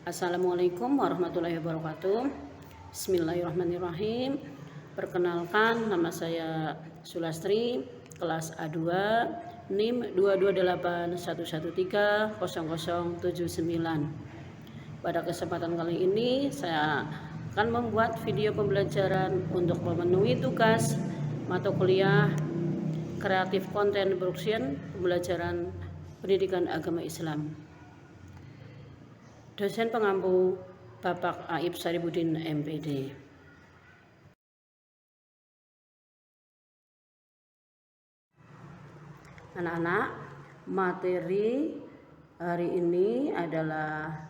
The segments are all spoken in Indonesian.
Assalamualaikum warahmatullahi wabarakatuh. Bismillahirrahmanirrahim. Perkenalkan, nama saya Sulastri, kelas A2, NIM 22811300079. Pada kesempatan kali ini saya akan membuat video pembelajaran untuk memenuhi tugas mata kuliah Creative Content Production pembelajaran pendidikan agama Islam. Dosen pengampu Bapak Aib Saribudin MPD. Anak-anak, materi hari ini adalah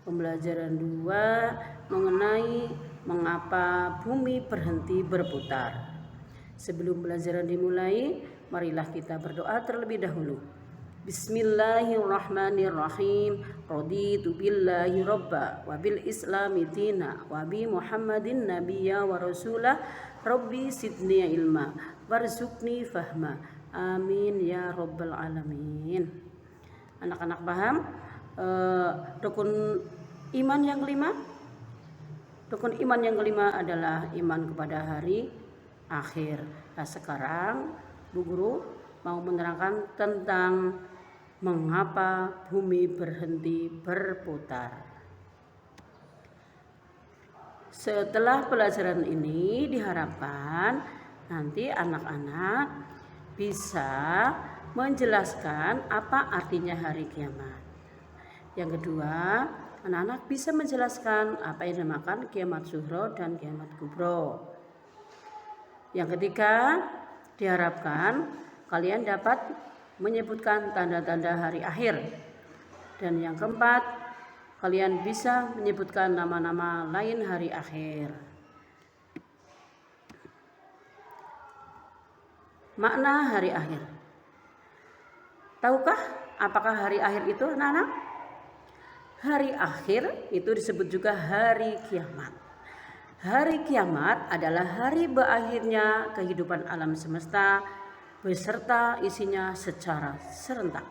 pembelajaran 2 mengenai mengapa bumi berhenti berputar. Sebelum pembelajaran dimulai, marilah kita berdoa terlebih dahulu. Bismillahirrahmanirrahim. Raditu billahi robba wa bil islami dina wa bi muhammadin nabiyya wa rasulah. Rabbi sidni ilma warzuqni fahma. Amin ya rabbal alamin. Anak-anak paham rukun iman yang kelima? Rukun iman yang kelima adalah iman kepada hari akhir. Nah, sekarang Bu Guru mau menerangkan tentang mengapa bumi berhenti berputar. Setelah pelajaran ini diharapkan nanti anak-anak bisa menjelaskan apa artinya hari kiamat. Yang kedua, anak-anak bisa menjelaskan apa yang dinamakan kiamat sughra dan kiamat kubro. Yang ketiga, diharapkan kalian dapat menyebutkan tanda-tanda hari akhir. Dan yang keempat, kalian bisa menyebutkan nama-nama lain hari akhir. Makna hari akhir. Tahukah apakah hari akhir itu, anak-anak? Hari akhir itu disebut juga hari kiamat. Hari kiamat adalah hari berakhirnya kehidupan alam semesta beserta isinya secara serentak.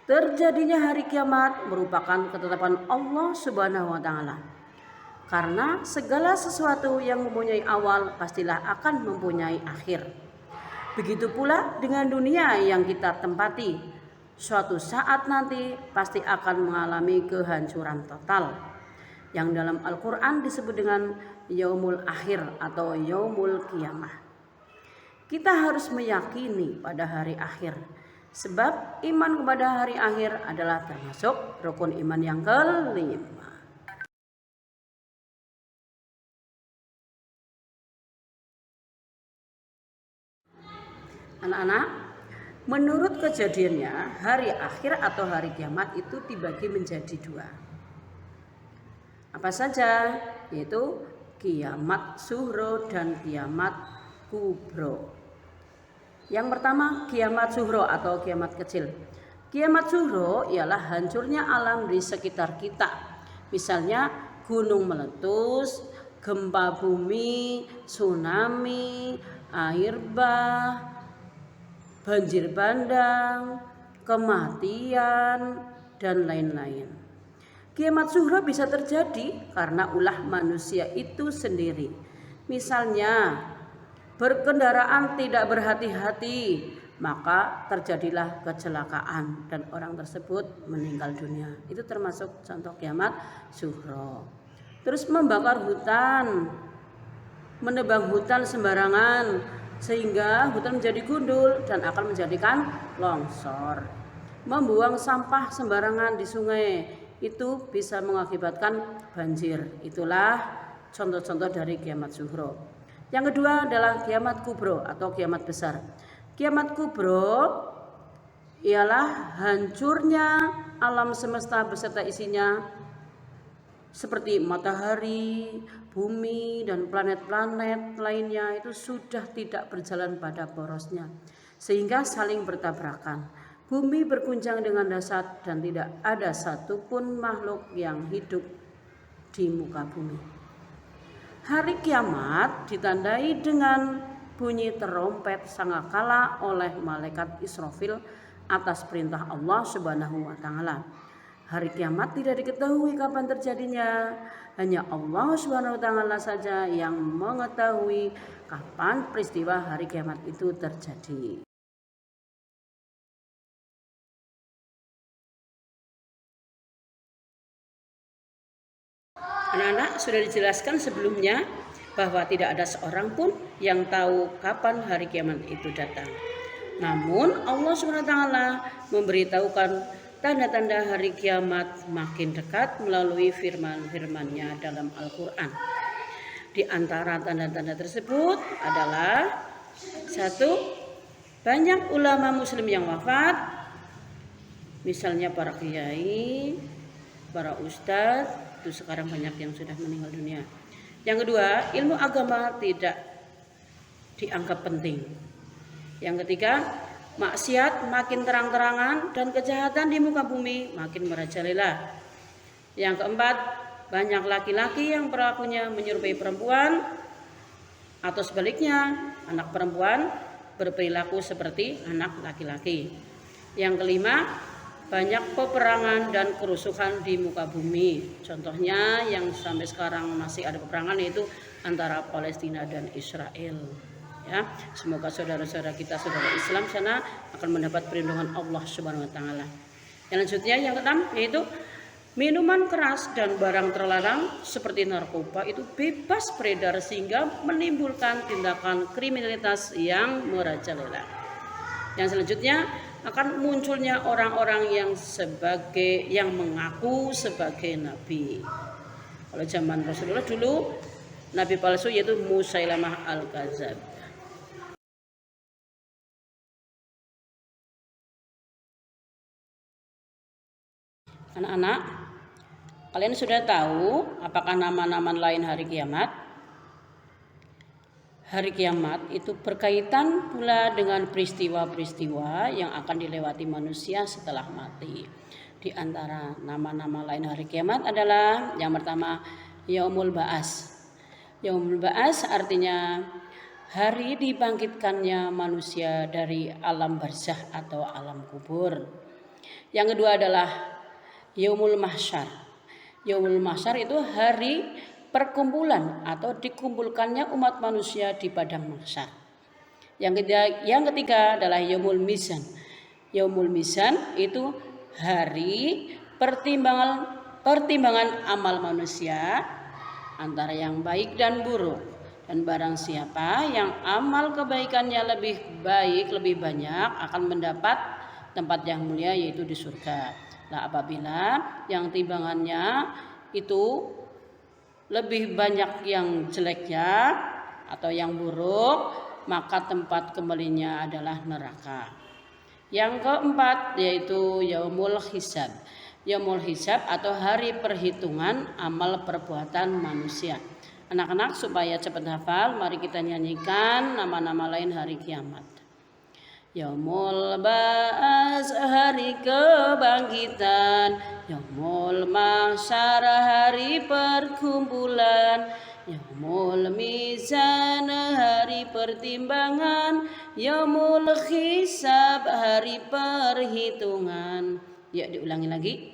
Terjadinya hari kiamat merupakan ketetapan Allah Subhanahu wa taala. Karena segala sesuatu yang mempunyai awal pastilah akan mempunyai akhir. Begitu pula dengan dunia yang kita tempati. Suatu saat nanti pasti akan mengalami kehancuran total. Yang dalam Al-Quran disebut dengan Yaumul Akhir atau Yaumul Qiyamah. Kita harus meyakini pada hari akhir. Sebab iman kepada hari akhir adalah termasuk rukun iman yang kelima. Anak-anak, menurut kejadiannya hari akhir atau hari kiamat itu dibagi menjadi 2. Apa saja? Yaitu kiamat sughra dan kiamat kubro. Yang pertama, kiamat sughra atau kiamat kecil. Kiamat sughra ialah hancurnya alam di sekitar kita. Misalnya gunung meletus, gempa bumi, tsunami, air bah, banjir bandang, kematian, dan lain-lain. Kiamat sughra bisa terjadi karena ulah manusia itu sendiri. Misalnya berkendaraan tidak berhati-hati, maka terjadilah kecelakaan dan orang tersebut meninggal dunia. Itu termasuk contoh kiamat sughra. Terus membakar hutan, menebang hutan sembarangan sehingga hutan menjadi gundul dan akan menjadikan longsor. Membuang sampah sembarangan di sungai itu bisa mengakibatkan banjir. Itulah contoh-contoh dari kiamat sughra. Yang kedua adalah kiamat kubro atau kiamat besar. Kiamat kubro ialah hancurnya alam semesta beserta isinya seperti matahari, bumi, dan planet-planet lainnya itu sudah tidak berjalan pada porosnya sehingga saling bertabrakan. Bumi berguncang dengan dahsyat dan tidak ada satupun makhluk yang hidup di muka bumi. Hari kiamat ditandai dengan bunyi terompet sangkakala oleh malaikat Israfil atas perintah Allah Subhanahu wa taala. Hari kiamat tidak diketahui kapan terjadinya. Hanya Allah Subhanahu wa taala saja yang mengetahui kapan peristiwa hari kiamat itu terjadi. Anak-anak, sudah dijelaskan sebelumnya bahwa tidak ada seorang pun yang tahu kapan hari kiamat itu datang. Namun Allah SWT memberitahukan tanda-tanda hari kiamat makin dekat melalui firman-firman-Nya dalam Al-Quran. Di antara tanda-tanda tersebut adalah: 1. Banyak ulama muslim yang wafat, misalnya para kiai, para ustadz, itu sekarang banyak yang sudah meninggal dunia. Yang kedua, ilmu agama tidak dianggap penting. Yang ketiga, maksiat makin terang-terangan dan kejahatan di muka bumi makin merajalela. Yang keempat, banyak laki-laki yang perilakunya menyerupai perempuan, atau sebaliknya, anak perempuan berperilaku seperti anak laki-laki. Yang kelima, banyak peperangan dan kerusuhan di muka bumi. Contohnya yang sampai sekarang masih ada peperangan, yaitu antara Palestina dan Israel. Ya, semoga saudara-saudara kita, saudara Islam sana, akan mendapat perlindungan Allah Subhanahu wa taala. Yang selanjutnya, yang keenam, yaitu minuman keras dan barang terlarang seperti narkoba itu bebas beredar sehingga menimbulkan tindakan kriminalitas yang merajalela. Yang selanjutnya, akan munculnya orang-orang yang mengaku sebagai nabi. Kalau zaman Rasulullah dulu, nabi palsu yaitu Musailamah al-Kadzab. Anak-anak, kalian sudah tahu apakah nama-nama lain hari kiamat? Hari kiamat itu berkaitan pula dengan peristiwa-peristiwa yang akan dilewati manusia setelah mati. Di antara nama-nama lain hari kiamat adalah yang pertama, Yaumul Ba'as. Yaumul Ba'as artinya hari dibangkitkannya manusia dari alam barzakh atau alam kubur. Yang kedua adalah Yaumul Mahsyar. Yaumul Mahsyar itu hari perkumpulan atau dikumpulkannya umat manusia di padang mahsyar. Yang ketiga adalah Yaumul Mizan. Yaumul Mizan itu hari pertimbangan amal manusia antara yang baik dan buruk. Dan barang siapa yang amal kebaikannya lebih baik, lebih banyak, akan mendapat tempat yang mulia, yaitu di surga. Nah, apabila yang timbangannya itu lebih banyak yang jeleknya atau yang buruk, maka tempat kembalinya adalah neraka. Yang keempat yaitu Yaumul Hisab. Yaumul Hisab atau hari perhitungan amal perbuatan manusia. Anak-anak, supaya cepat hafal, mari kita nyanyikan nama-nama lain hari kiamat. Yaumul Ba'as, hari kebangkitan. Yaumul Mahsyar, hari perkumpulan. Yaumul Mizan, hari pertimbangan. Yaumul Hisab, hari perhitungan. Ya, diulangi lagi.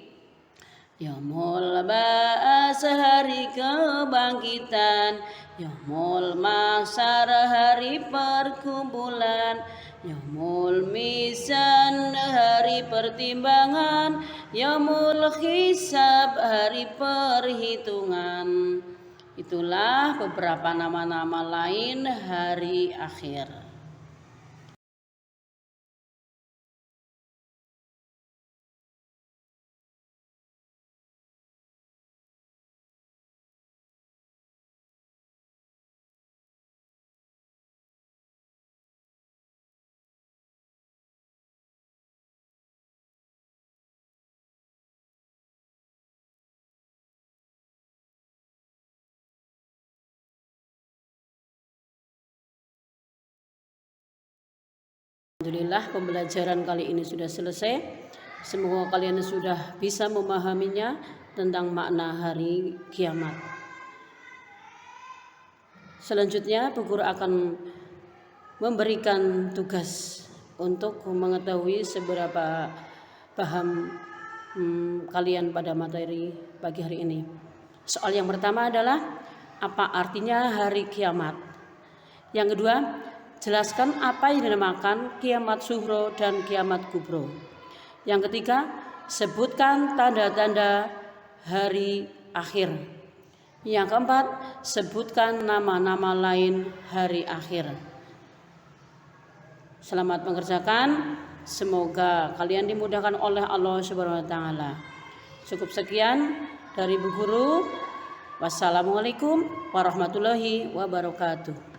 Yaumul Ba'as, hari kebangkitan. Yaumul Mahsyar, hari perkumpulan. Yaumul Mizan, hari pertimbangan. Yaumul Hisab, hari perhitungan. Itulah beberapa nama-nama lain hari akhir. Alhamdulillah, pembelajaran kali ini sudah selesai. Semoga kalian sudah bisa memahaminya tentang makna hari kiamat. Selanjutnya, Bu Guru akan memberikan tugas untuk mengetahui seberapa paham kalian pada materi pagi hari ini. Soal yang pertama adalah apa artinya hari kiamat. Yang kedua, jelaskan apa yang dinamakan kiamat sughro dan kiamat kubro. Yang ketiga, sebutkan tanda-tanda hari akhir. Yang keempat, sebutkan nama-nama lain hari akhir. Selamat mengerjakan. Semoga kalian dimudahkan oleh Allah Subhanahu wa taala. Cukup sekian dari Bu Guru. Wassalamualaikum warahmatullahi wabarakatuh.